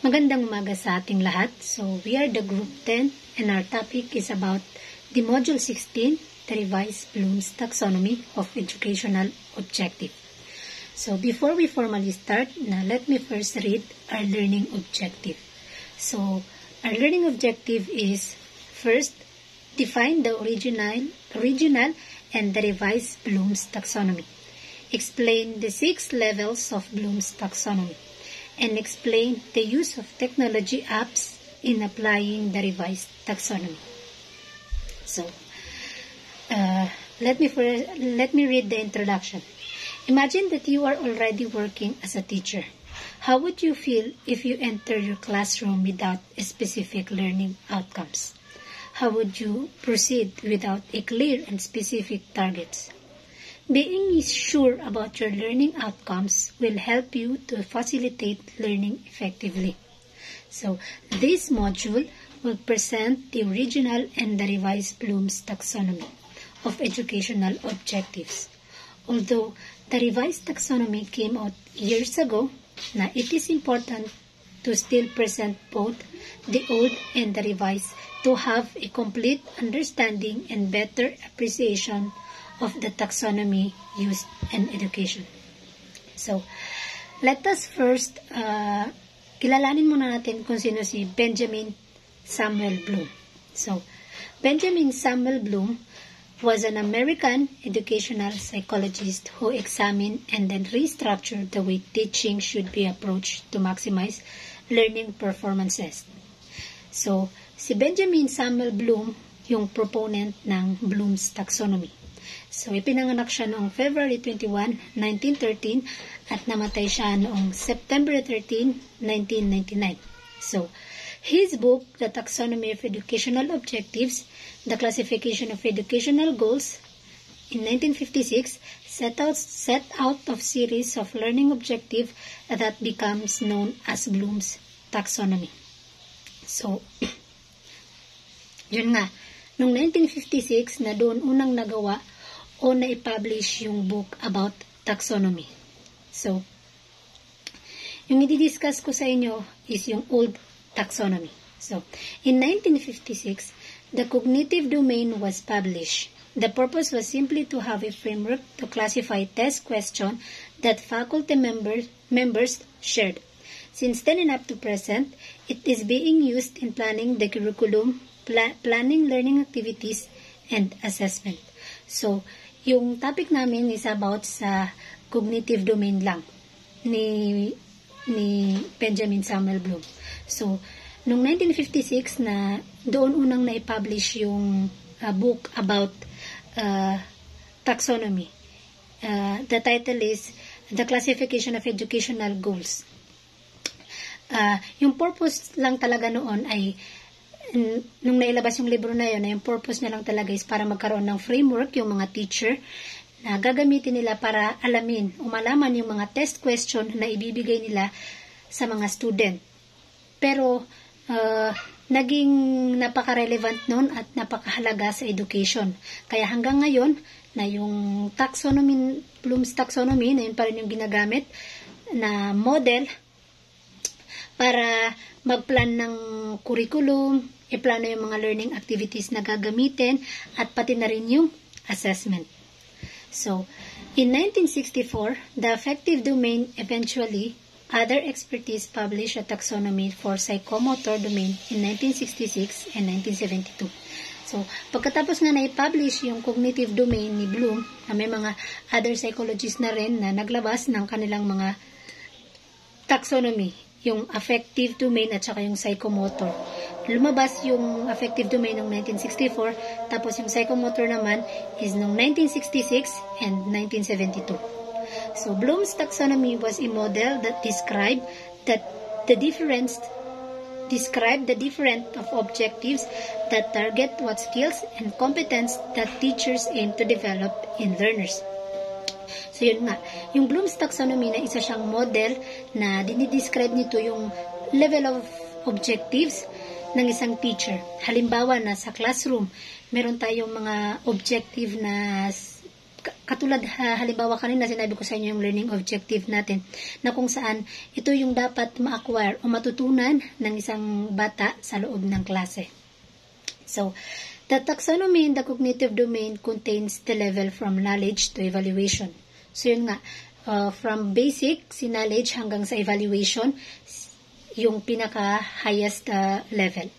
Magandang umaga sa ating lahat. So, we are the Group 10 and our topic is about the Module 16, the revised Bloom's Taxonomy of Educational Objective. So, before we formally start, let me first read our learning objective. So, our learning objective is first, define the original and the revised Bloom's Taxonomy. Explain the 6 levels of Bloom's Taxonomy. And explain the use of technology apps in applying the revised taxonomy. So, let me read the introduction. Imagine that you are already working as a teacher. How would you feel if you enter your classroom without specific learning outcomes? How would you proceed without a clear and specific targets? Being sure about your learning outcomes will help you to facilitate learning effectively. So, this module will present the original and the revised Bloom's Taxonomy of Educational Objectives. Although the revised taxonomy came out years ago, it is important to still present both the old and the revised to have a complete understanding and better appreciation of the taxonomy used in education. So, let us first, kilalanin muna natin kung sino si Benjamin Samuel Bloom. So, Benjamin Samuel Bloom was an American educational psychologist who examined and then restructured the way teaching should be approached to maximize learning performances. So, si Benjamin Samuel Bloom, yung proponent ng Bloom's Taxonomy. So, ipinanganak siya noong February 21, 1913 at namatay siya noong September 13, 1999. So, his book, The Taxonomy of Educational Objectives, The Classification of Educational Goals, in 1956, set out of series of learning objective that becomes known as Bloom's Taxonomy. So, yun nga, noong 1956 na doon unang nagawa o na-publish yung book about taxonomy. So, yung i-discuss ko sa inyo is yung old taxonomy. So, in 1956, the cognitive domain was published. The purpose was simply to have a framework to classify test questions that faculty members shared. Since then and up to present, it is being used in planning the curriculum, planning learning activities, and assessment. So, yung topic namin is about sa cognitive domain lang ni Benjamin Samuel Bloom. So, noong 1956 na doon unang na-publish yung book about taxonomy. The title is The Classification of Educational Goals. Yung purpose lang talaga noon ay nung nailabas yung libro na yun, yung purpose na lang talaga is para magkaroon ng framework yung mga teacher na gagamitin nila para malaman yung mga test question na ibibigay nila sa mga student. Pero, naging napaka-relevant nun at napakahalaga sa education. Kaya hanggang ngayon, na yung taxonomy, Bloom's Taxonomy, na yun pa rin yung ginagamit na model para magplan ng curriculum, iplano yung mga learning activities na gagamitin, at pati na rin yung assessment. So, in 1964, the affective domain eventually, other expertise published a taxonomy for psychomotor domain in 1966 and 1972. So, pagkatapos nga na-publish yung cognitive domain ni Bloom, na may mga other psychologists na rin na naglabas ng kanilang mga taxonomy, yung affective domain at saka yung psychomotor. Lumabas yung affective domain noong 1964, tapos yung psychomotor naman is noong 1966 and 1972. So, Bloom's taxonomy was a model that described the different of objectives that target what skills and competence that teachers aim to develop in learners. So, yun nga. Yung Bloom's Taxonomy na isa siyang model na dinidescribe nito yung level of objectives ng isang teacher. Halimbawa na sa classroom, meron tayong mga objective na Katulad halimbawa kanina sinabi ko sa inyo yung learning objective natin na kung saan ito yung dapat ma-acquire o matutunan ng isang bata sa loob ng klase. So, the taxonomy in the cognitive domain contains the level from knowledge to evaluation. So, yun nga, from basic, si knowledge hanggang sa evaluation, yung pinaka-highest level.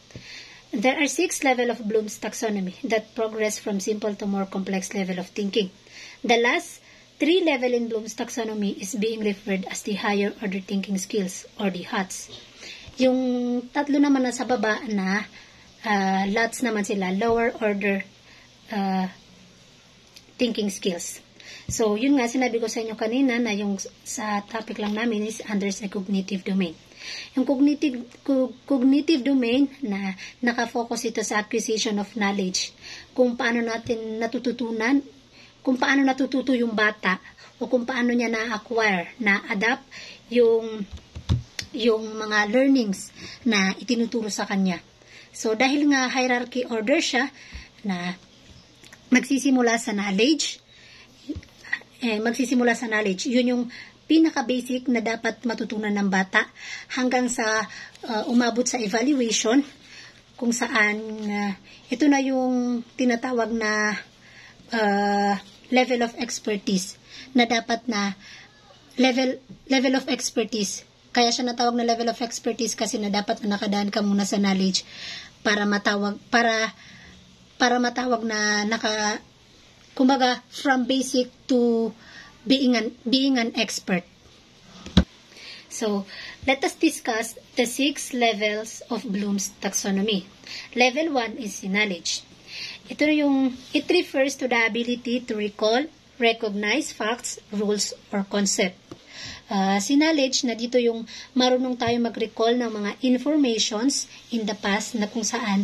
There are 6 levels of Bloom's taxonomy that progress from simple to more complex level of thinking. The last 3 level in Bloom's taxonomy is being referred as the higher order thinking skills or the HOTS. Yung tatlo naman na sa baba na LOTS naman sila, lower order thinking skills. So, yun nga, sinabi ko sa inyo kanina na yung sa topic lang namin is under sa cognitive domain. Yung cognitive domain na nakafocus ito sa acquisition of knowledge, kung paano natin natututunan, kung paano natututo yung bata, o kung paano niya na-acquire, na-adapt yung mga learnings na itinuturo sa kanya. So, dahil nga hierarchy order siya, na magsisimula sa knowledge, yun yung pinaka-basic na dapat matutunan ng bata hanggang sa umabot sa evaluation, kung saan ito na yung tinatawag na level of expertise na dapat na level of expertise. Kaya siya natawag na level of expertise kasi na dapat na nakadaan ka muna sa knowledge para matawag na kumbaga from basic to being an expert. So, let us discuss the 6 levels of Bloom's taxonomy. Level 1 is knowledge. It refers to the ability to recall, recognize facts, rules, or concept. Si knowledge na dito yung marunong tayo mag-recall ng mga informations in the past na kung saan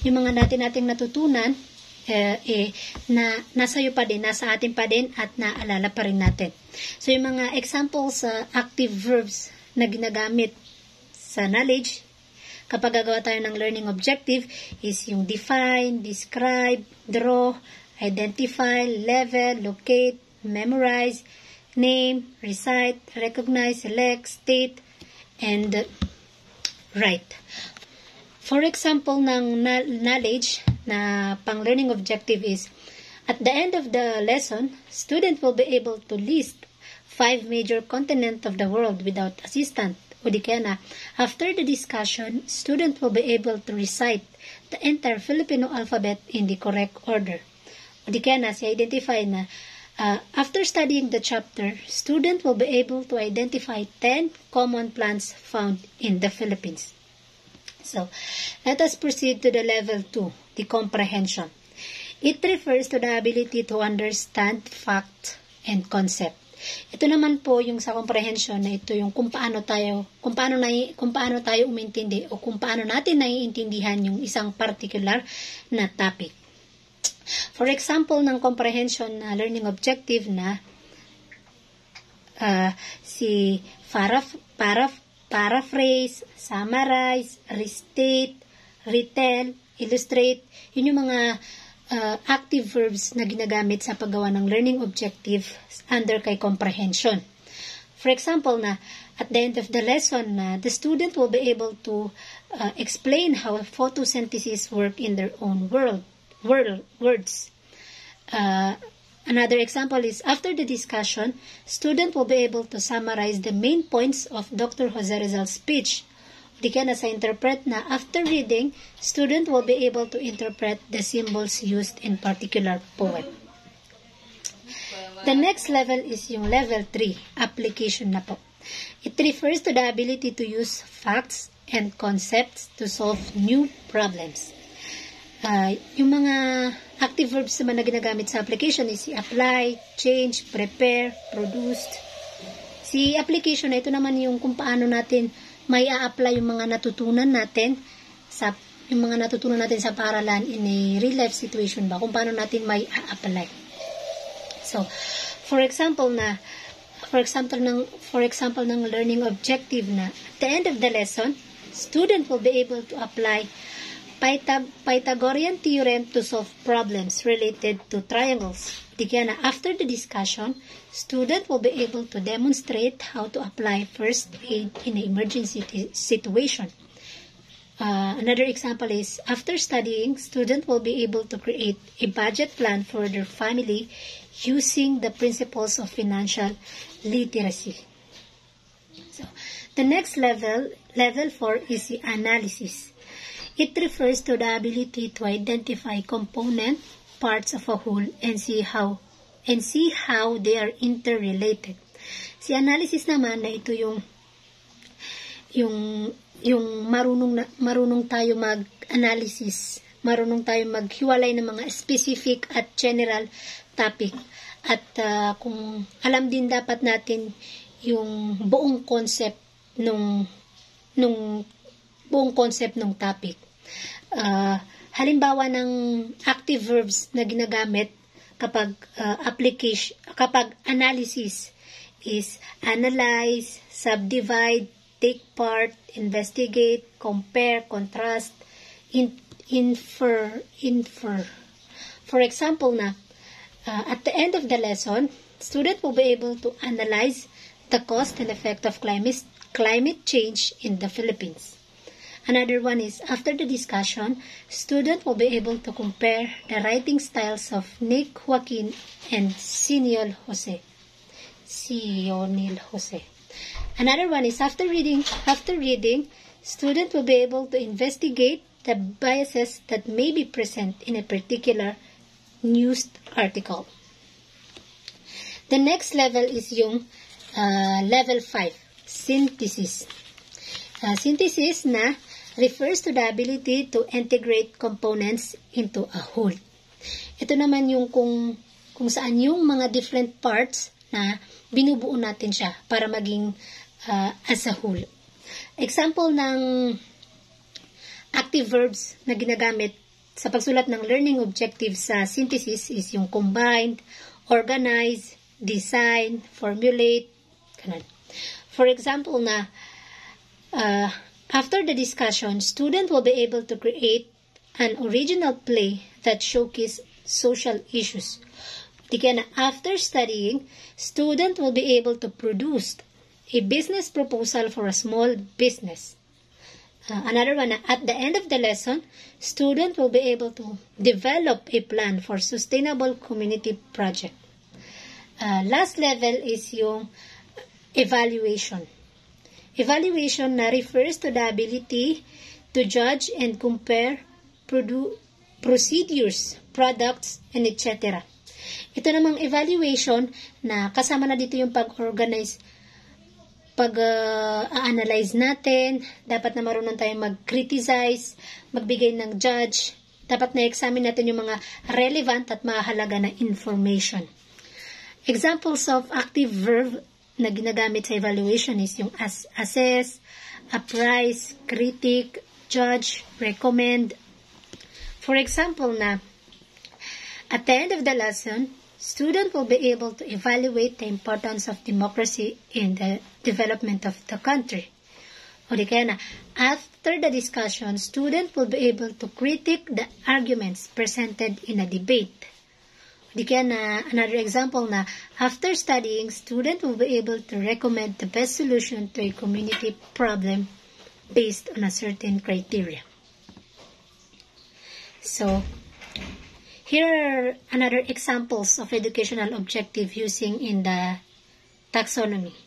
yung mga nating natutunan na nasa iyo pa din, nasa atin pa din at naalala pa rin natin. So yung mga examples sa active verbs na ginagamit sa knowledge kapag gagawa tayo ng learning objective is yung define, describe, draw, identify, level, locate, memorize, name, recite, recognize, select, state, and write. For example ng knowledge na pang-learning objective is, at the end of the lesson, student will be able to list 5 major continents of the world without assistant. O di kaya na, after the discussion, student will be able to recite the entire Filipino alphabet in the correct order. O di kaya na, si-identify na, after studying the chapter, student will be able to identify 10 common plants found in the Philippines. So, let us proceed to the level 2, the comprehension. It refers to the ability to understand fact and concept. Ito naman po yung sa comprehension na ito yung kung paano tayo umintindi o kung paano natin naiintindihan yung isang particular na topic. For example, ng comprehension na learning objective na si paraphrase, summarize, restate, retell, illustrate, yun yung mga active verbs na ginagamit sa paggawa ng learning objective under kay comprehension. For example, na at the end of the lesson, the student will be able to explain how photosynthesis work in their own words. Another example is, after the discussion, student will be able to summarize the main points of Dr. Jose Rizal's speech. Di kaya na sa interpret na, after reading, student will be able to interpret the symbols used in particular poem. The next level is yung level 3, application na po. It refers to the ability to use facts and concepts to solve new problems. Yung mga active verbs naman na ginagamit sa application is si apply, change, prepare, produced. Si application na ito naman yung kung paano natin may a-apply yung mga natutunan natin sa paaralan in a real life situation ba, kung paano natin may a-apply. So, for example ng learning objective na at the end of the lesson, student will be able to apply Pythagorean theorem to solve problems related to triangles. Again, after the discussion, student will be able to demonstrate how to apply first aid in an emergency situation. Another example is, after studying, student will be able to create a budget plan for their family using the principles of financial literacy. So, the next level 4, is the analysis. It refers to the ability to identify component parts of a whole and see how they are interrelated. Si analysis naman na ito yung marunong tayo mag-analysis, marunong tayo maghiwalay ng mga specific at general topic. At kung alam din dapat natin yung buong concept nung topic. Halimbawa ng active verbs na ginagamit kapag kapag analysis is analyze, subdivide, take part, investigate, compare, contrast, infer. For example at the end of the lesson, student will be able to analyze the cause and effect of climate change in the Philippines. Another one is, after the discussion, student will be able to compare the writing styles of Nick Joaquin and Sionil Jose. Another one is, after reading, student will be able to investigate the biases that may be present in a particular news article. The next level is yung level 5, synthesis. Synthesis na refers to the ability to integrate components into a whole. Ito naman yung kung saan yung mga different parts na binubuo natin siya para maging as a whole. Example ng active verbs na ginagamit sa pagsulat ng learning objectives sa synthesis is yung combined, organize, design, formulate, ganun. For example after the discussion, student will be able to create an original play that showcases social issues. Again, after studying, student will be able to produce a business proposal for a small business. Another one, at the end of the lesson, student will be able to develop a plan for sustainable community project. Last level is yung evaluation. Evaluation na refers to the ability to judge and compare procedures, products, and etc. Ito namang evaluation na kasama na dito yung pag-organize, pag-analyze natin, dapat na marunong tayong mag-criticize, magbigay ng judge, dapat na-examine natin yung mga relevant at mahalaga na information. Examples of active verb na ginagamit sa evaluation is yung assess, appraise, critic, judge, recommend. For example at the end of the lesson, student will be able to evaluate the importance of democracy in the development of the country. O di kaya after the discussion, student will be able to critique the arguments presented in a debate. Di kaya another example after studying, student will be able to recommend the best solution to a community problem based on a certain criteria. So, here are another examples of educational objective using in the taxonomy.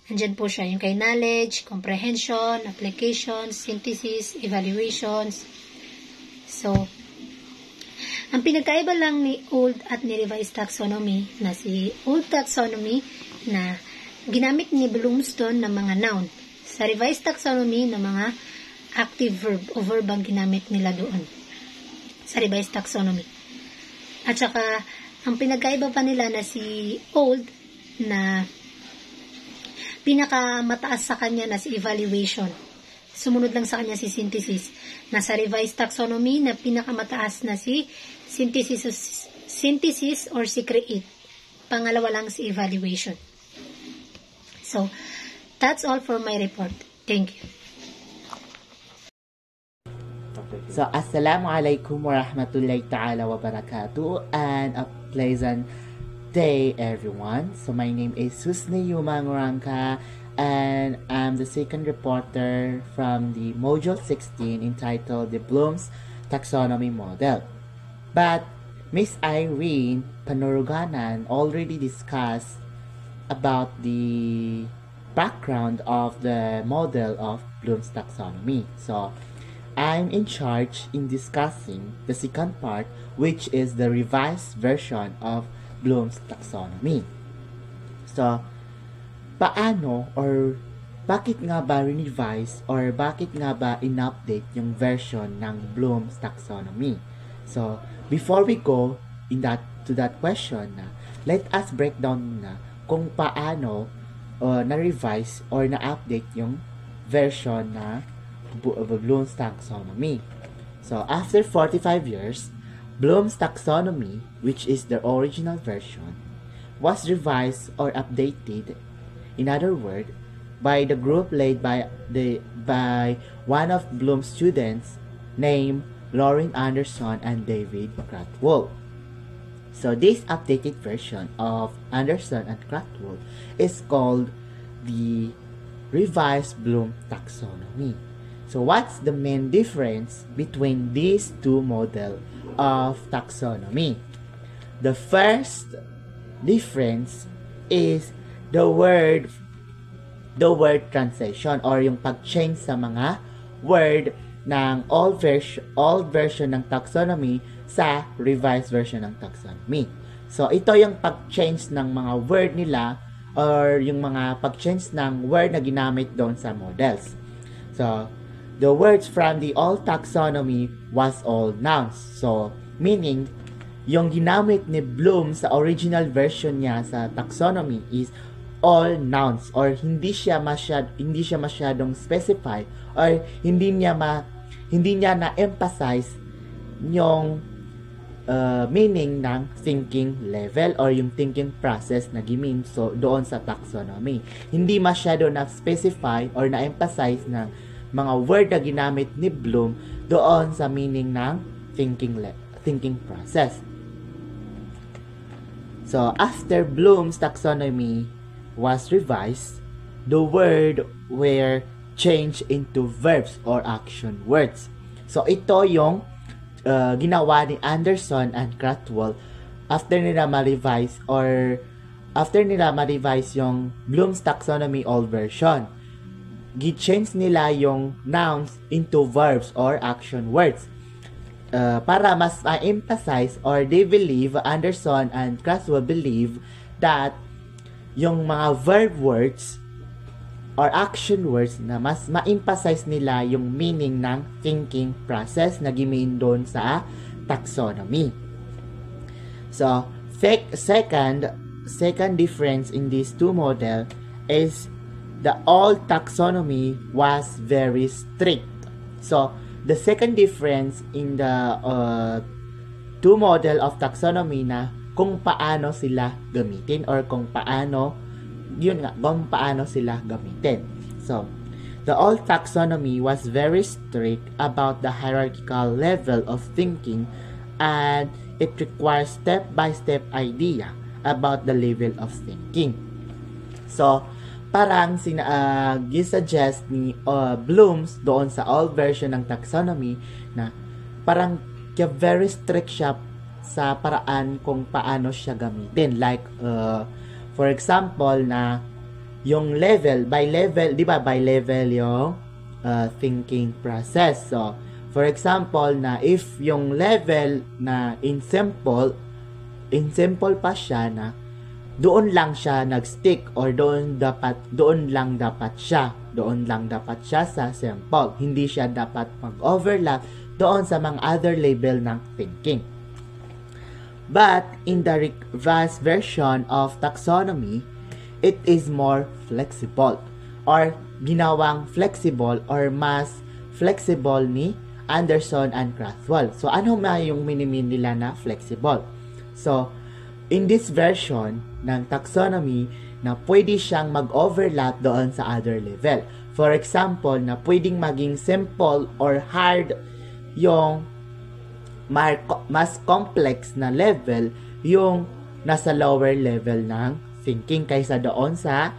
Andyan po siya, yung kay knowledge, comprehension, application, synthesis, evaluations. So, ang pinagkaiba lang ni old at ni revised taxonomy na si old taxonomy na ginamit ni Bloomston ng mga noun. Sa revised taxonomy ng mga active verb o verb ang ginamit nila doon. Sa revised taxonomy. At saka, ang pinagkaiba pa nila na si old na pinakamataas sa kanya na si evaluation. Sumunod lang sa kanya si synthesis. Nasa revised taxonomy na pinakamataas na si synthesis or si create. Pangalawa lang si evaluation. So, that's all for my report. Thank you. So, Assalamualaikum warahmatullahi ta'ala wabarakatuh. And pleasant day, everyone. So my name is Susni Yumangurangka, and I'm the second reporter from the Module 16 entitled The Bloom's Taxonomy Model. But Miss Irene Panuruganan already discussed about the background of the model of Bloom's taxonomy. So I'm in charge in discussing the second part, which is the revised version of Bloom's taxonomy. So, paano or bakit nga ba revise or bakit nga ba in-update yung version ng Bloom's taxonomy? So, before we go to that question, let us break down na kung paano na-revise or na-update yung version na Bloom's taxonomy. So, after 45 years, Bloom's taxonomy, which is the original version, was revised or updated, in other words, by the group led by one of Bloom's students named Lauren Anderson and David Krathwohl. So this updated version of Anderson and Krathwohl is called the revised Bloom taxonomy. So what's the main difference between these two models of taxonomy? The first difference is the word translation or yung pag-change sa mga word ng old version ng taxonomy sa revised version ng taxonomy. So ito yung pag-change ng mga word nila or yung mga pag-change ng word na ginamit doon sa models. So the words from the old taxonomy was all nouns. So meaning yung ginamit ni Bloom sa original version niya sa taxonomy is all nouns or hindi siya masyadong specify or hindi niya na-emphasize yung meaning ng thinking level or yung thinking process na gimin so doon sa taxonomy. Hindi masyado na-specify or na-emphasize ng mga word na ginamit ni Bloom doon sa meaning ng thinking process. So, after Bloom's taxonomy was revised, the word were changed into verbs or action words. So, ito yung ginawa ni Anderson and Krathwohl after nila ma-revise yung Bloom's taxonomy old version. Gi-change nila yung nouns into verbs or action words para mas ma-emphasize or they believe, Anderson and Krathwohl believe that yung mga verb words or action words na mas ma-emphasize nila yung meaning ng thinking process na gimain doon sa taxonomy. So, second difference in these two models is the old taxonomy was very strict. So, the second difference in the two model of taxonomy na kung paano sila gamitin or kung paano sila gamitin. So, the old taxonomy was very strict about the hierarchical level of thinking and it requires step-by-step idea about the level of thinking. So, parang gisuggest ni Bloom's doon sa old version ng taxonomy na parang very strict siya sa paraan kung paano siya gamitin. Like, for example, na yung level, by level yung thinking process. So, for example, na if yung level na in simple pa siya na doon lang siya nag-stick or doon lang dapat siya sa simple. Hindi siya dapat mag-overlap doon sa mga other level ng thinking. But in the revised version of taxonomy, it is more flexible or ginawang flexible or mas flexible ni Anderson and Krathwohl. So, ano ma yung minimin nila na flexible? So, in this version ng taxonomy na pwede siyang mag-overlap doon sa other level. For example, na pwedeng maging simple or hard yung mas complex na level yung nasa lower level ng thinking kaysa doon sa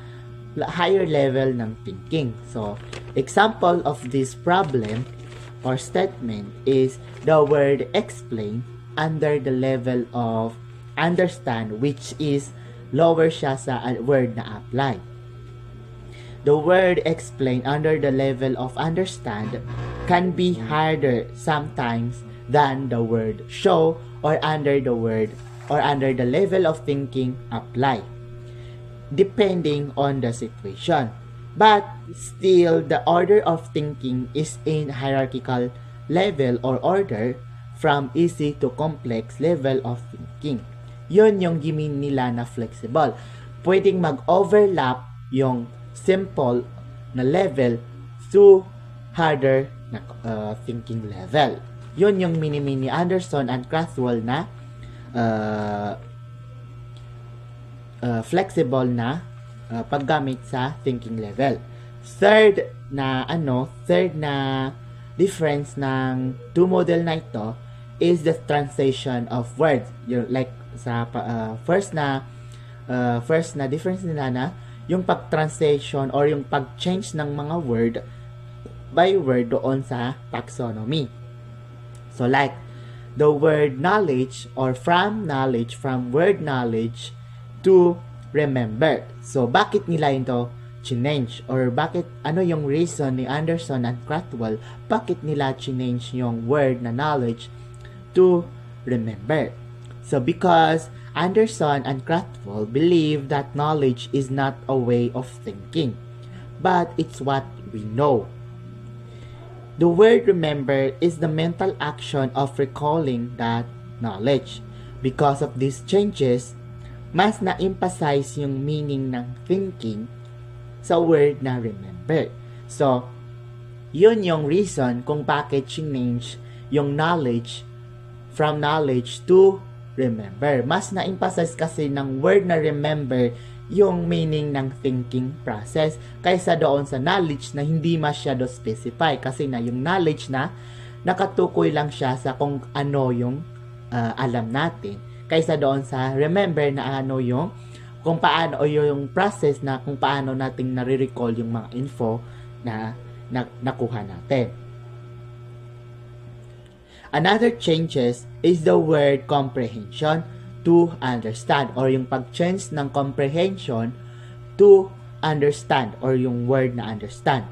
higher level ng thinking. So, example of this problem or statement is the word explain under the level of understand, which is lower siya sa word na apply. The word explain under the level of understand can be harder sometimes than the word show or under the level of thinking apply, depending on the situation. But still, the order of thinking is in hierarchical level or order from easy to complex level of thinking. Yun yung gimin nila na flexible. Pwedeng mag-overlap yung simple na level to harder na thinking level. Yun yung mini Anderson and Krathwohl na flexible na paggamit sa thinking level. Third na difference ng two model na ito is the translation of words. Yung like sa first na difference nila na yung pag-translation or yung pag-change ng mga word by word doon sa taxonomy. So like the word knowledge or from word knowledge to remember. So bakit nila ito change or ano yung reason ni Anderson and Krathwohl bakit nila change yung word na knowledge to remember? So because Anderson and Krathwohl believe that knowledge is not a way of thinking, but it's what we know. The word remember is the mental action of recalling that knowledge. Because of these changes, mas na-emphasize yung meaning ng thinking sa word na remember. So, yun yung reason kung bakit change yung knowledge from knowledge to remember. Mas na-emphasize kasi ng word na remember yung meaning ng thinking process kaysa doon sa knowledge na hindi masyado specify kasi na yung knowledge na nakatukoy lang siya sa kung ano yung alam natin kaysa doon sa remember na ano yung kung paano o yung process na kung paano nating nare-recall yung mga info na nakuha natin. Another changes is the word comprehension to understand or yung pag-change ng comprehension to understand or yung word na understand.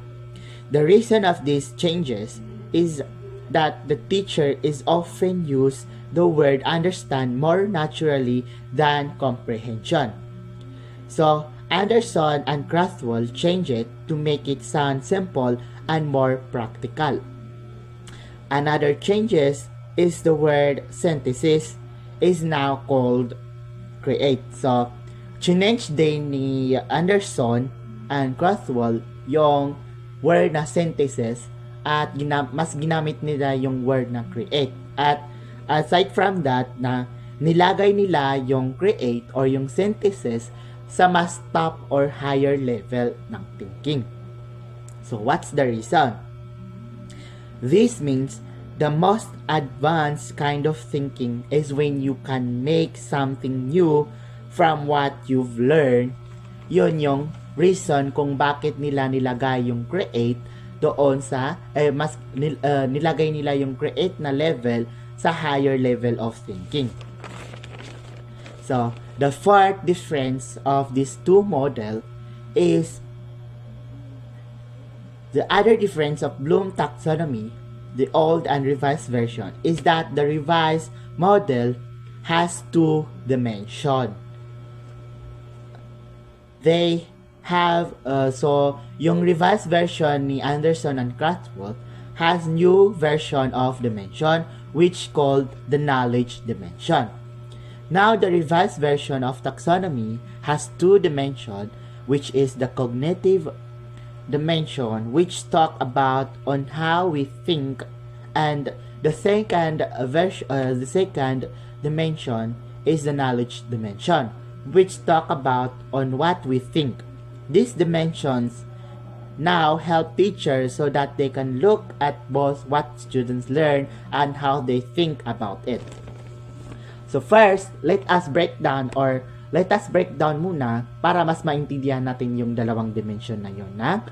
The reason of these changes is that the teacher is often use the word understand more naturally than comprehension. So, Anderson and Krathwohl change it to make it sound simple and more practical. Another changes is the word synthesis is now called create. So, change din ni Anderson and Krathwohl yung word na synthesis at mas ginamit nila yung word na create. At aside from that, na nilagay nila yung create or yung synthesis sa mas top or higher level ng thinking. So, what's the reason? This means the most advanced kind of thinking is when you can make something new from what you've learned. Yun yung reason kung bakit nila nilagay yung create doon sa nilagay nila yung create na level sa higher level of thinking. So, the fourth difference of these two model is the other difference of Bloom taxonomy, the old and revised version, is that the revised model has two dimensions. They have, so yung revised version ni Anderson and Krathwohl has new version of dimension which called the knowledge dimension. Now the revised version of taxonomy has two dimensions, which is the cognitive dimension, which talk about on how we think, and the second dimension is the knowledge dimension, which talk about on what we think. These dimensions now help teachers so that they can look at both what students learn and how they think about it. So first, let us break down muna para mas maintindihan natin yung dalawang dimension na yun na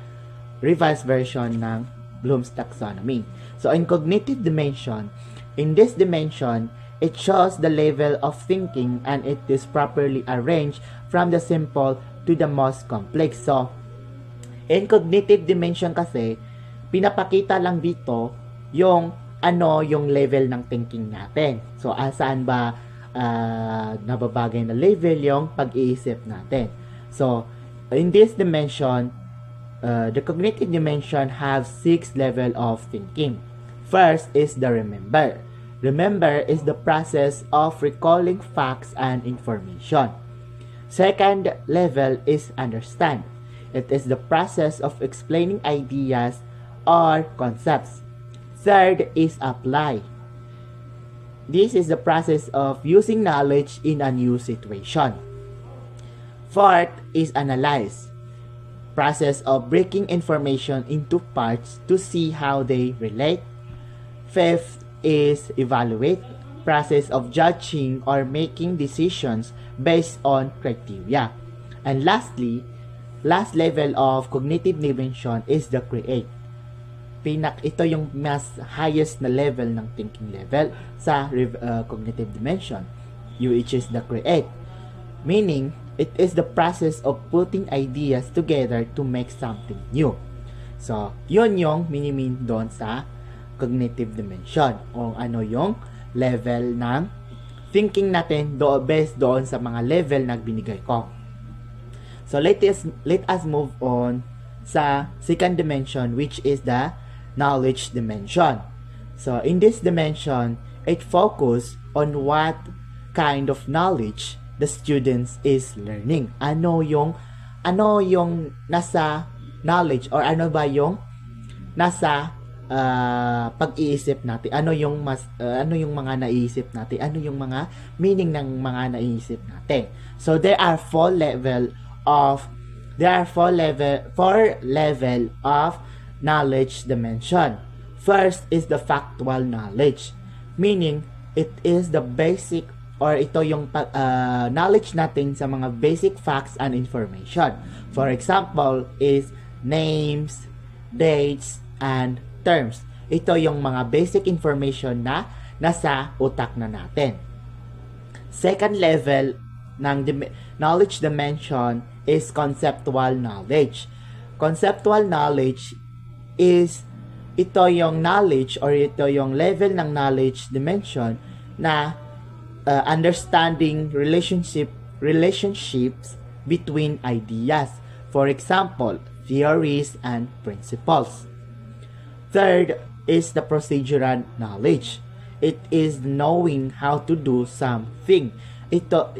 revised version ng Bloom's taxonomy. So in cognitive dimension, in this dimension, it shows the level of thinking and it is properly arranged from the simple to the most complex. So in cognitive dimension kasi, pinapakita lang dito yung yung level ng thinking natin. So saan ba nababagay na level yung pag-iisip natin. So in this dimension, the cognitive dimension have 6 level of thinking. First is the remember. Remember is the process of recalling facts and information. Second level is understand. It is the process of explaining ideas or concepts. Third is apply. This is the process of using knowledge in a new situation. Fourth is analyze. Process of breaking information into parts to see how they relate. Fifth is evaluate. Process of judging or making decisions based on criteria. And lastly, last level of cognitive dimension is the create. Ito yung mas highest na level ng thinking level sa cognitive dimension, which is the create. Meaning, it is the process of putting ideas together to make something new. So, yun yung minimean doon sa cognitive dimension. O ano yung level ng thinking natin based doon sa mga level na binigay ko. So, let us move on sa second dimension, which is the knowledge dimension. So, in this dimension, it focuses on what kind of knowledge the students is learning. Ano yung nasa knowledge or ano ba yung nasa pag-iisip natin? Ano yung mga naiisip natin? Ano yung mga meaning ng mga naiisip natin? So there are four level of knowledge dimension. First is the factual knowledge, meaning it is the basic or ito yung knowledge natin sa mga basic facts and information. For example, is names, dates, and terms. Ito yung mga basic information na nasa utak na natin. Second level ng knowledge dimension is conceptual knowledge. Conceptual knowledge is ito yung knowledge or ito yung level ng knowledge dimension na understanding relationships between ideas. For example, theories and principles. Third is the procedural knowledge. It is knowing how to do something. Ito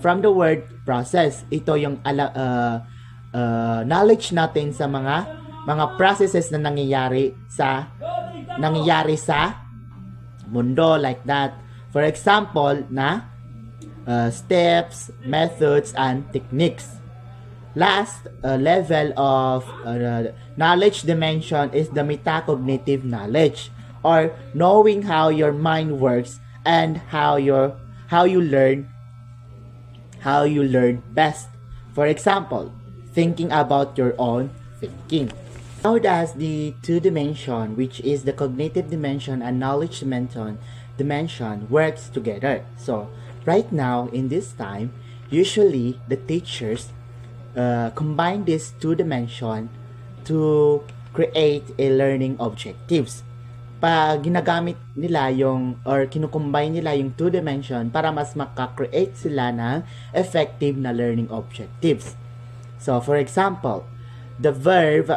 from the word process. Ito yung knowledge natin sa mga processes na nangyayari sa mundo, like that. For example, steps, methods, and techniques. Last level of knowledge dimension is the metacognitive knowledge, or knowing how your mind works and how you learn best. For example, thinking about your own thinking. How does the two dimension, which is the cognitive dimension and knowledge dimension works together? So right now in this time, usually the teachers combine these two dimension to create a learning objectives. Pag ginagamit nila kinukombine nila yung two dimension para mas maka-create sila ng effective na learning objectives. So for example, the verb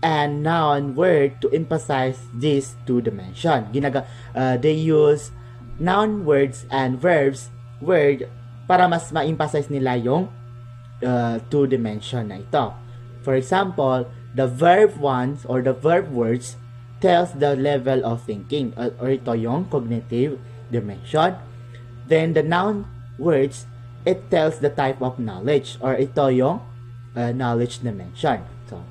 and noun word to emphasize these two dimension. They use noun words and verbs word para mas ma-emphasize nila yung two dimension na ito. For example, the verb ones or the verb words tells the level of thinking or ito yung cognitive dimension. Then the noun words, it tells the type of knowledge or ito yung knowledge dimension. So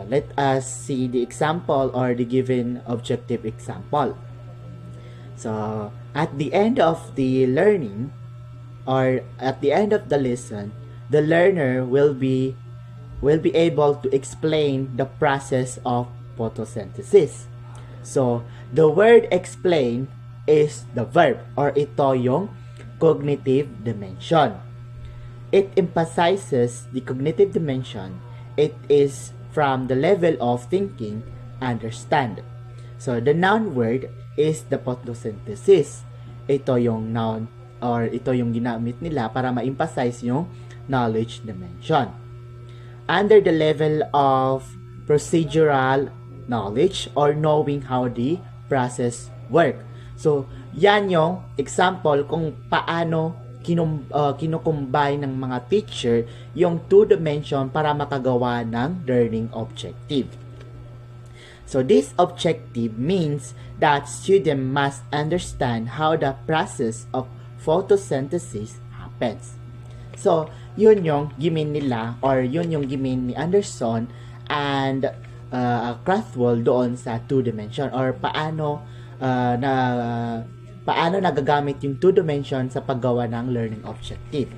let us see the example or the given objective example. So, at the end of the learning or at the end of the lesson, the learner will be able to explain the process of photosynthesis. So, the word explain is the verb or ito yung cognitive dimension. It emphasizes the cognitive dimension. It is from the level of thinking, understand. So, the noun word is the photosynthesis. Ito yung noun or ito yung ginamit nila para ma-emphasize yung knowledge dimension. Under the level of procedural knowledge or knowing how the process work. So, yan yung example kung paano kinukumbine ng mga teacher yung two-dimension para makagawa ng learning objective. So, this objective means that student must understand how the process of photosynthesis happens. So, yun yung gimin nila or yun yung gimin ni Anderson and Krathwohl doon sa two-dimension or paano nagagamit yung two-dimension sa paggawa ng learning objective.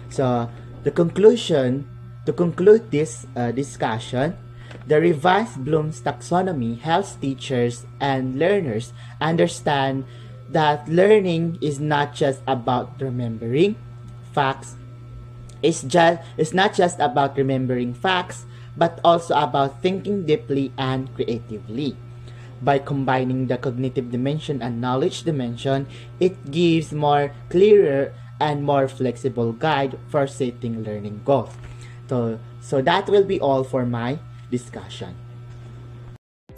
So, to conclude this discussion, the revised Bloom's taxonomy helps teachers and learners understand that learning is not just about remembering facts. It's not just about remembering facts, but also about thinking deeply and creatively. By combining the cognitive dimension and knowledge dimension, it gives more clearer and more flexible guide for setting learning goals. So that will be all for my discussion.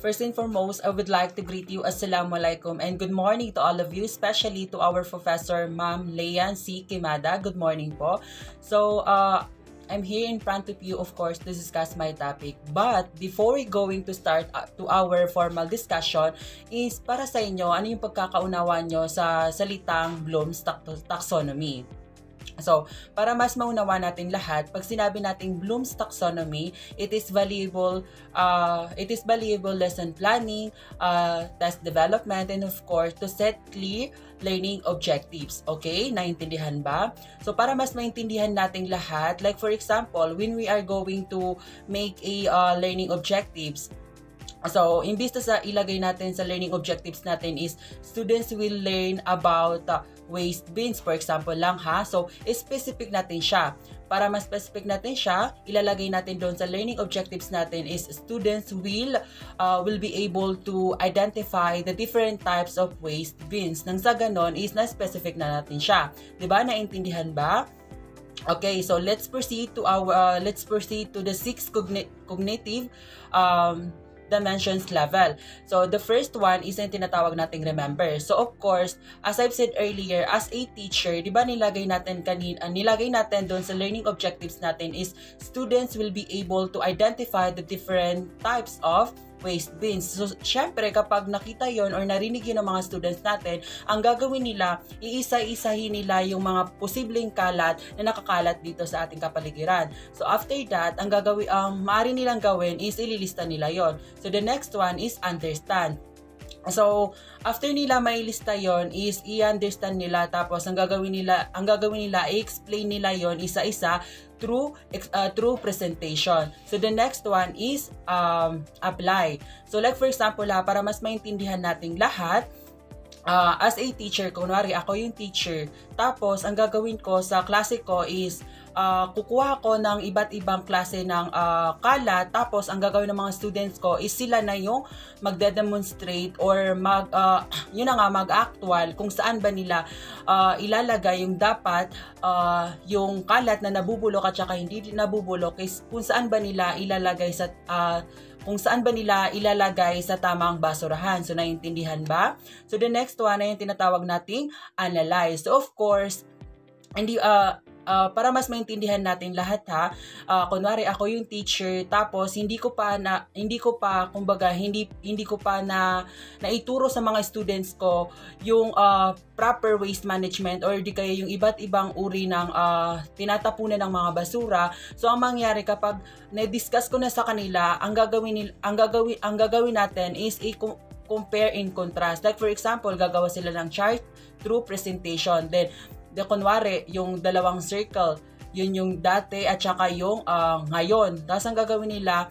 First and foremost, I would like to greet you Assalamualaikum and good morning to all of you, especially to our professor, Ma'am Leanne C. Quimada. Good morning po. So, I'm here in front of you, of course, to discuss my topic. But before we going to start to our formal discussion, is para sa inyo, ano yung pagkakaunawa nyo sa salitang Bloom's taxonomy? So, para mas maunawa natin lahat, pag sinabi nating Bloom's taxonomy, it is valuable lesson planning, task development, and of course, to set clear learning objectives. Okay? Naintindihan ba? So, para mas maintindihan nating lahat, like for example, when we are going to make a learning objectives, so, imbis na sa ilagay natin sa learning objectives natin is students will learn about waste bins, for example lang ha. So, specific natin siya. Para mas specific natin siya, ilalagay natin doon sa learning objectives natin is students will be able to identify the different types of waste bins. Nang sa ganon is na-specific na natin siya. Diba? Naintindihan ba? Okay, so let's proceed to the sixth cognitive dimensions level. So, the first one is yung tinatawag nating remember. So, of course, as I've said earlier, as a teacher, di ba nilagay natin doon sa learning objectives natin is students will be able to identify the different types of waste bins. So, syempre, kapag nakita yon or narinig yun ng mga students natin, ang gagawin nila, iisa-isahin nila yung mga posibleng kalat na nakakalat dito sa ating kapaligiran. So, after that, ang maaari nilang gawin is ililista nila yon. So, the next one is understand. So, after nila mailista yon is i-understand nila, tapos ang gagawin nila i-explain nila yon isa-isa through presentation. So, the next one is apply. So, like for example para mas maintindihan nating lahat, as a teacher, kunwari ako yung teacher, tapos ang gagawin ko sa klase ko is kukuha ko ng iba't ibang klase ng kalat, tapos ang gagawin ng mga students ko is sila na yung magde-demonstrate or mag-actual kung saan ba nila ilalagay yung dapat yung kalat na nabubulok at saka hindi nabubulok is kung saan ba nila ilalagay sa tamang basurahan. So, naiintindihan ba? So, the next one ay yung tinatawag nating analyze. So, of course, para mas maintindihan natin lahat ha, kunwari ako yung teacher, tapos hindi ko pa naituro sa mga students ko yung proper waste management or di kaya yung iba't ibang uri ng tinatapunan ng mga basura. So, ang mangyari kapag na-discuss ko na sa kanila, ang gagawin natin is compare and contrast. Like for example, gagawa sila ng chart through presentation. Then, kunwari, yung dalawang circle, yun yung dati at saka yung ngayon. Tapos ang gagawin nila,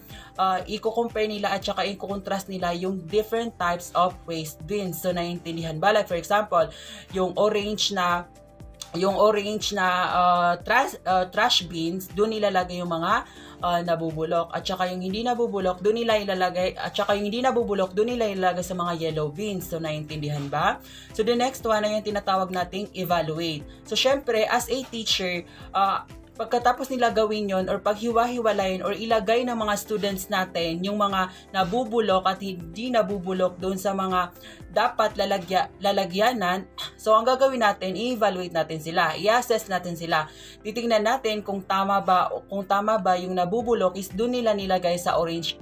i-compare nila at saka i-contrast nila yung different types of waste bins. So, naiintindihan ba? Like for example, yung orange na trash bins, doon nilalagay yung mga nabubulok. At saka yung hindi nabubulok, doon nila ilalagay. At saka yung hindi nabubulok, doon nila ilalagay sa mga yellow bins. So, naiintindihan ba? So, the next one ay yung tinatawag nating evaluate. So, syempre, as a teacher, pagkatapos nila gawin yon or paghiwa-hiwalayin or ilagay ng mga students natin yung mga nabubulok at hindi nabubulok doon sa mga dapat lalagyanan. So, ang gagawin natin, i-evaluate natin sila, i-assess natin sila. Titingnan natin kung tama ba yung nabubulok is doon nila nilagay sa orange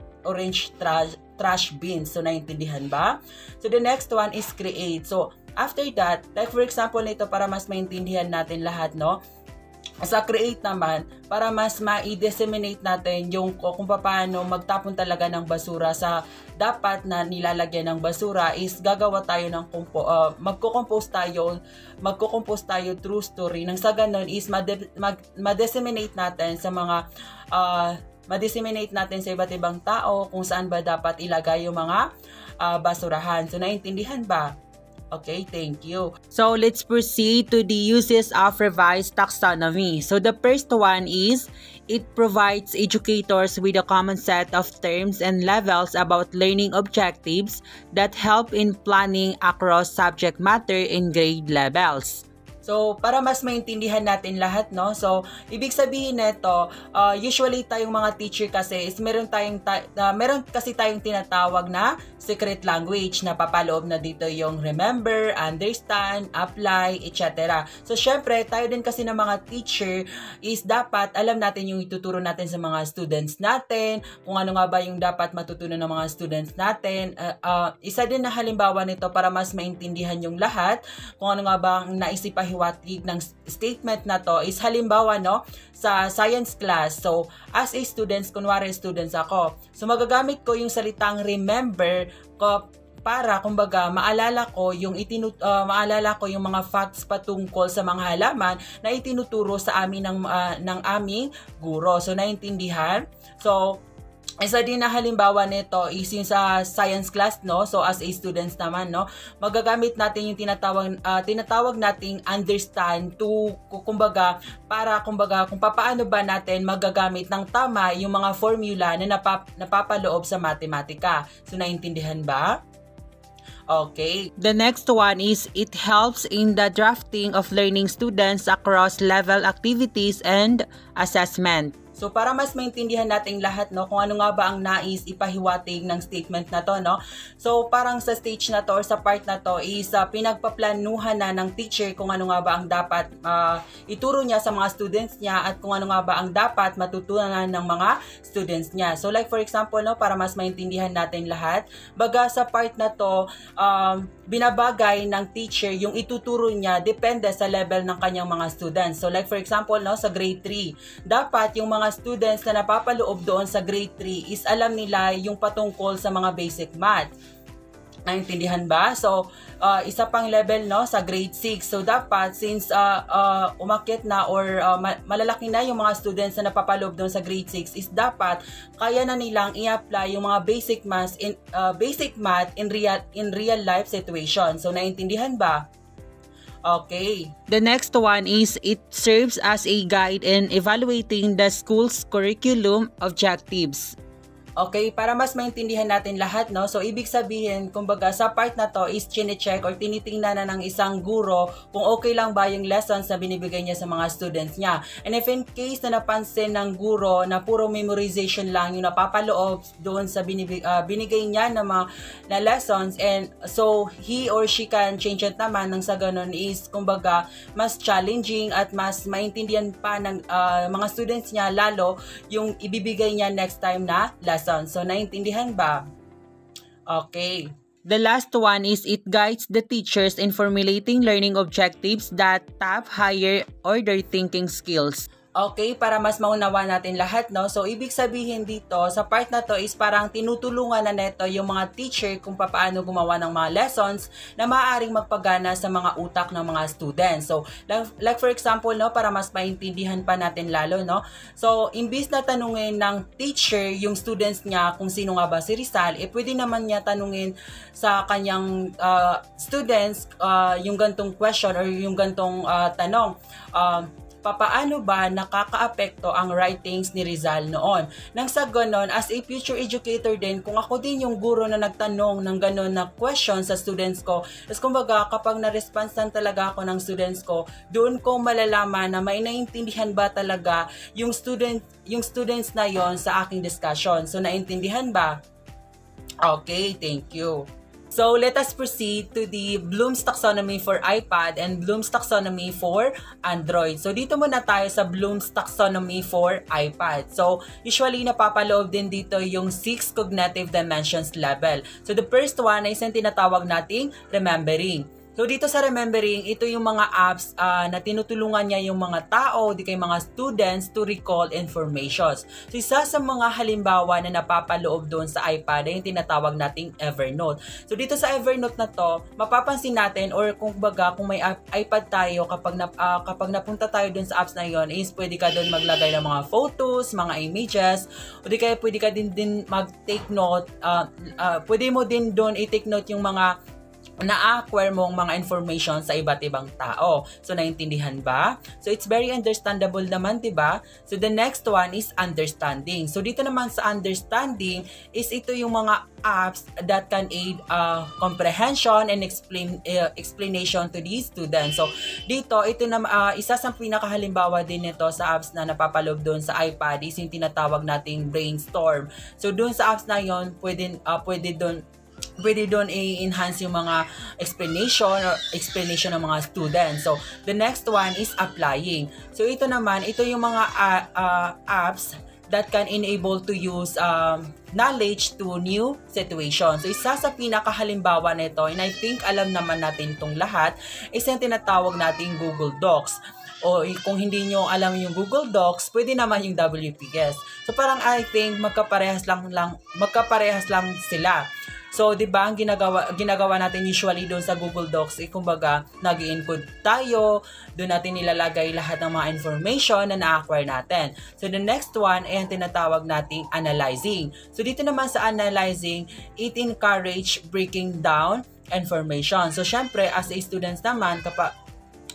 trash bin. So, naiintindihan ba? So, the next one is create. So, after that, like for example nito para mas maintindihan natin lahat, no? Sa create naman, para mas ma-disseminate natin yung kung paano magtapon talaga ng basura sa dapat na nilalagyan ng basura is gagawa tayo ng magko-compose tayo true story. Nang sa ganun is ma-disseminate natin sa mga ma-disseminate natin sa iba't ibang tao kung saan ba dapat ilagay yung mga basurahan. So, naintindihan ba? Okay, thank you. So, let's proceed to the uses of revised taxonomy. So, the first one is, it provides educators with a common set of terms and levels about learning objectives that help in planning across subject matter and grade levels. So, para mas maintindihan natin lahat, no? So, ibig sabihin nito, usually tayong mga teacher kasi is meron kasi tayong tinatawag na secret language na papaloob na dito yung remember, understand, apply, etc. So, syempre, tayo din kasi ng mga teacher is dapat alam natin yung ituturo natin sa mga students natin, kung ano nga ba yung dapat matutunan ng mga students natin. Isa din na halimbawa nito para mas maintindihan yung lahat, kung ano nga ba ang naisipahiwatig ng statement na to is halimbawa, no, sa science class. So, as a students, kunwari students ako. So, magagamit ko yung salitang remember ko para kumbaga maalala ko yung mga facts patungkol sa mga halaman na itinuturo sa amin ng aming guro. So, naintindihan? So, isa din na halimbawa nito is yung sa science class, no? So, as a students naman, no? Magagamit natin yung tinatawag nating understand to, kumbaga, kung paano ba natin magagamit ng tama yung mga formula na napapaloob sa matematika. So, naintindihan ba? Okay. The next one is, it helps in the drafting of learning students across level activities and assessment. So, para mas maintindihan nating lahat, no, kung ano nga ba ang nais ipahiwatig ng statement na to, no? So, parang sa stage na to or sa part na to is pinagpaplanuhan na ng teacher kung ano nga ba ang dapat ituro niya sa mga students niya at kung ano nga ba ang dapat matutunan ng mga students niya. So, like for example, no, para mas maintindihan natin lahat, baga sa part na to, binabagay ng teacher yung ituturo niya depende sa level ng kanyang mga students. So, like for example, no, sa grade 3, dapat yung mga students na napapaloob doon sa grade 3 is alam nila yung patungkol sa mga basic math. Naintindihan ba? So, isa pang level, no, sa grade 6. So, dapat since umakyat na or malalaki na yung mga students na napapaloob doon sa grade 6 is dapat kaya na nilang i-apply yung mga basic math in real life situation. So, naintindihan ba? Okay. The next one is, it serves as a guide in evaluating the school's curriculum objectives. Okay, para mas maintindihan natin lahat, no? So, ibig sabihin, kumbaga, sa part na to is chine-check or tinitingnan na ng isang guro kung okay lang ba yung lessons na binibigay niya sa mga students niya. And if in case na napansin ng guro na puro memorization lang yung napapaloob doon sa binigay niya na lessons, and so he or she can change it naman nang sa ganun is, kumbaga, mas challenging at mas maintindihan pa ng mga students niya lalo yung ibibigay niya next time na lesson. So, naintindihan ba? Okay. The last one is, it guides the teachers in formulating learning objectives that tap higher order thinking skills. Okay, para mas maunawa natin lahat, no? So, ibig sabihin dito, sa part na to is parang tinutulungan na neto yung mga teacher kung paano gumawa ng mga lessons na maaaring magpagana sa mga utak ng mga students. So, like for example, no, para mas maintindihan pa natin lalo, no? So, imbis na tanungin ng teacher yung students niya kung sino nga ba si Rizal, pwede naman niya tanungin sa kanyang students yung gantong question or yung gantong tanong. Papaano ba nakakaapekto ang writings ni Rizal noon? Nang sa ganon, as a future educator din, kung ako din yung guro na nagtanong ng ganon na question sa students ko, is kumbaga kapag na-responsan talaga ako ng students ko, doon ko malalaman na may naintindihan ba talaga yung students na yon sa aking discussion. So, naintindihan ba? Okay, thank you. So, let us proceed to the Bloom's Taxonomy for iPad and Bloom's Taxonomy for Android. So, dito muna tayo sa Bloom's Taxonomy for iPad. So, usually napapaloob din dito yung 6 cognitive dimensions level. So, the first one ay yung tinatawag nating remembering. So, dito sa remembering, ito yung mga apps na tinutulungan niya yung mga tao, di kay mga students to recall informations. So, isa sa mga halimbawa na napapaloob doon sa iPad ay yung tinatawag nating Evernote. So, dito sa Evernote na to, mapapansin natin or kung baga, kung may iPad tayo, kapag napunta tayo doon sa apps na yon, is pwede ka doon maglagay ng mga photos, mga images, o di kaya pwede ka din mag-take note, pwede mo din doon i-take note yung mga na-acquire mong mga information sa iba't ibang tao. So, naintindihan ba? So, it's very understandable naman, diba? So, the next one is understanding. So, dito naman sa understanding is ito yung mga apps that can aid comprehension and explanation to these students. So, dito, ito na isa sa pinakahalimbawa din nito sa apps na napapaloob doon sa iPad is yung tinatawag nating brainstorm. So, doon sa apps na yon, pwede doon i-enhance yung mga explanation ng mga students. So, the next one is applying. So, ito yung mga apps that can enable to use knowledge to new situations. So, isa sa pinakahalimbawa nito, and I think alam naman natin itong lahat, is yung tinatawag nating Google Docs. O kung hindi nyo alam yung Google Docs, pwede naman yung WPS. So, parang I think magkaparehas lang sila. So, 'di ba, ang ginagawa natin usually doon sa Google Docs, kumbaga, nag-i-encode tayo, doon natin nilalagay lahat ng mga information na na-acquire natin. So, the next one ay ang tinatawag nating analyzing. So, dito naman sa analyzing, it encourage breaking down information. So, syempre, as a student naman,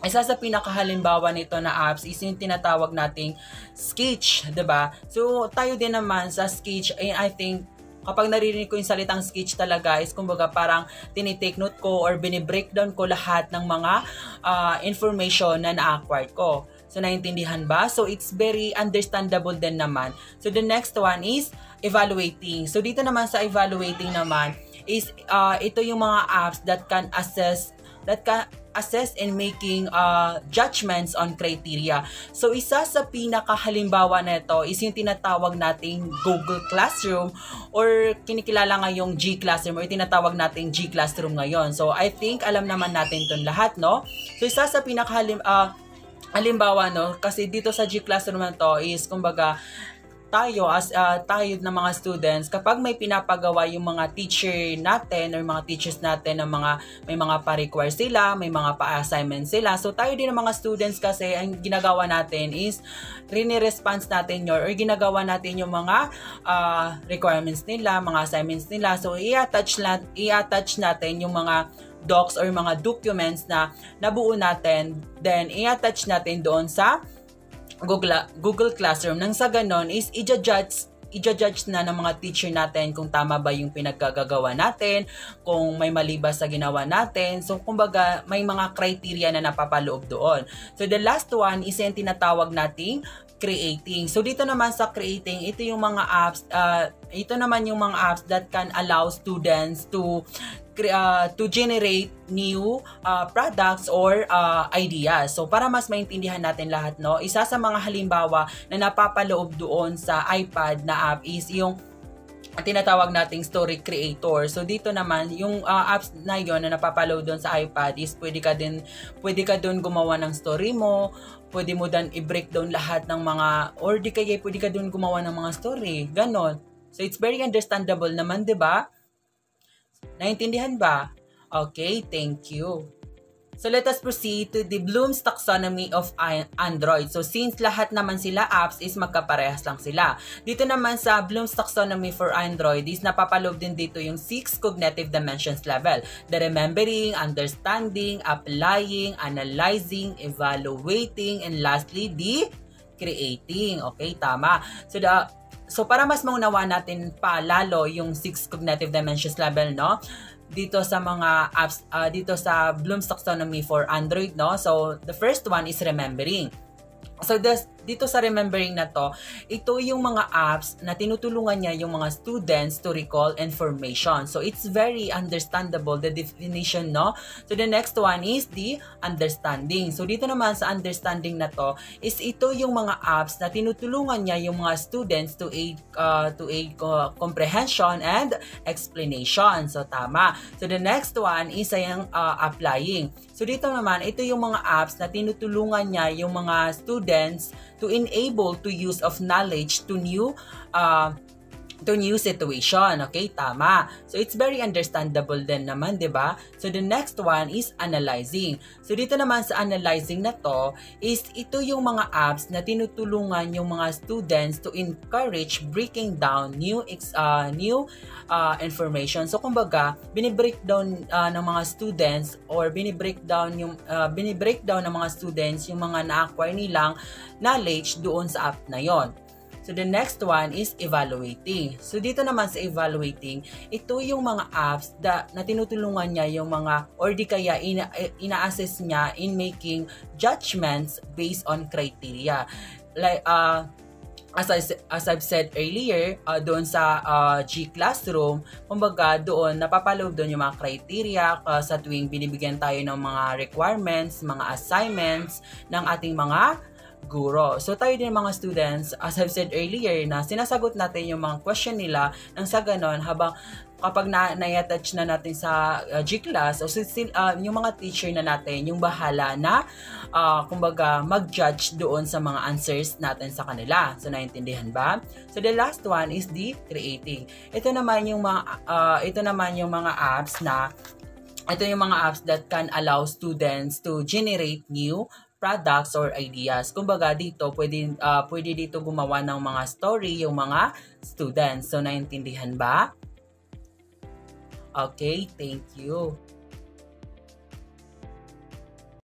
isa sa pinakahalimbawa nito na apps is yung tinatawag nating Sketch, 'di ba? So, tayo din naman sa Sketch, I think, kapag naririnig ko yung salitang Sketch talaga is kumbaga parang tinitake note ko or binibreakdown ko lahat ng mga information na na-acquire ko. So, naintindihan ba? So, it's very understandable din naman. So, the next one is evaluating. So, dito naman sa evaluating naman is ito yung mga apps that can assess and making judgments on criteria. So, isa sa pinakahalimbawa nito is yung tinatawag nating Google Classroom or kinikilala ngayong G Classroom or tinatawag nating G Classroom ngayon. So, I think alam naman natin itong lahat, no? So, isa sa halimbawa, no? Kasi dito sa G Classroom na to is, kumbaga, tayo ng mga students, kapag may pinapagawa yung mga teacher natin or mga teachers natin na may mga pa-require sila, may mga pa-assignment sila. So, tayo din ng mga students kasi, ang ginagawa natin is rini-response natin yun or ginagawa natin yung mga requirements nila, mga assignments nila. So, i-attach natin yung mga docs or mga documents na nabuo natin, then i-attach natin doon sa Google Classroom. Nang sa ganon is i-judge na ng mga teacher natin kung tama ba yung pinaggagawa natin, kung may mali ba sa ginawa natin. So, kumbaga, may mga criteria na napapaloob doon. So, the last one is yung tinatawag nating creating. So, dito naman sa creating, ito naman yung mga apps that can allow students to generate new products or ideas. So, para mas maintindihan natin lahat, no, isa sa mga halimbawa na napapaloob doon sa iPad na app is yung tinatawag nating story creator. So dito naman yung apps na yon na napapaload doon sa iPad is pwede ka doon gumawa ng story mo, pwede mo dan i-breakdown lahat ng mga, or di kaya pwede ka doon gumawa ng mga story, ganon. So it's very understandable naman, 'di ba? Naintindihan ba? Okay, thank you. So let us proceed to the Bloom's taxonomy of Android. So since lahat naman sila apps is magkaparehas lang sila. Dito naman sa Bloom's taxonomy for Android is napapaloob din dito yung 6 cognitive dimensions level. The remembering, understanding, applying, analyzing, evaluating, and lastly, the creating. Okay, tama. So para mas maunawaan natin pa lalo yung 6 cognitive dimensions level, no? Dito sa mga apps, dito sa Bloom's taxonomy for Android, no? So the first one is remembering. So dito sa remembering na to, ito yung mga apps na tinutulungan niya yung mga students to recall information. So it's very understandable, the definition, no? So the next one is the understanding. So dito naman sa understanding na to, is ito yung mga apps na tinutulungan niya yung mga students to aid comprehension and explanation. So tama. So the next one is yung applying. So dito naman, ito yung mga apps na tinutulungan niya yung mga students to enable to use of knowledge to new situation. Okay, tama. So it's very understandable din naman, 'di ba? So the next one is analyzing. So dito naman sa analyzing na to is ito yung mga apps na tinutulungan yung mga students to encourage breaking down new information. So kumbaga, binibreakdown ng mga students or binibreakdown ng mga students yung mga na-acquire nilang knowledge doon sa app na yon. So the next one is evaluating. So dito naman sa evaluating, ito yung mga apps na tinutulungan niya yung mga, or di kaya ina-assess niya in making judgments based on criteria. Like as I've said earlier, doon sa G Classroom, kumbaga doon napapaloob doon yung mga criteria sa tuwing binibigyan tayo ng mga requirements, mga assignments ng ating mga guro. So tayo din mga students, as I've said earlier, na sinasagot natin yung mga question nila nang sa ganon habang kapag na-attach na natin sa G-class, yung mga teacher na natin, yung bahala na kumbaga mag-judge doon sa mga answers natin sa kanila. So naintindihan ba? So the last one is the creating. Ito naman yung mga apps that can allow students to generate new products or ideas. Kumbaga dito pwede dito gumawa ng mga story yung mga students. So naintindihan ba? Okay, thank you.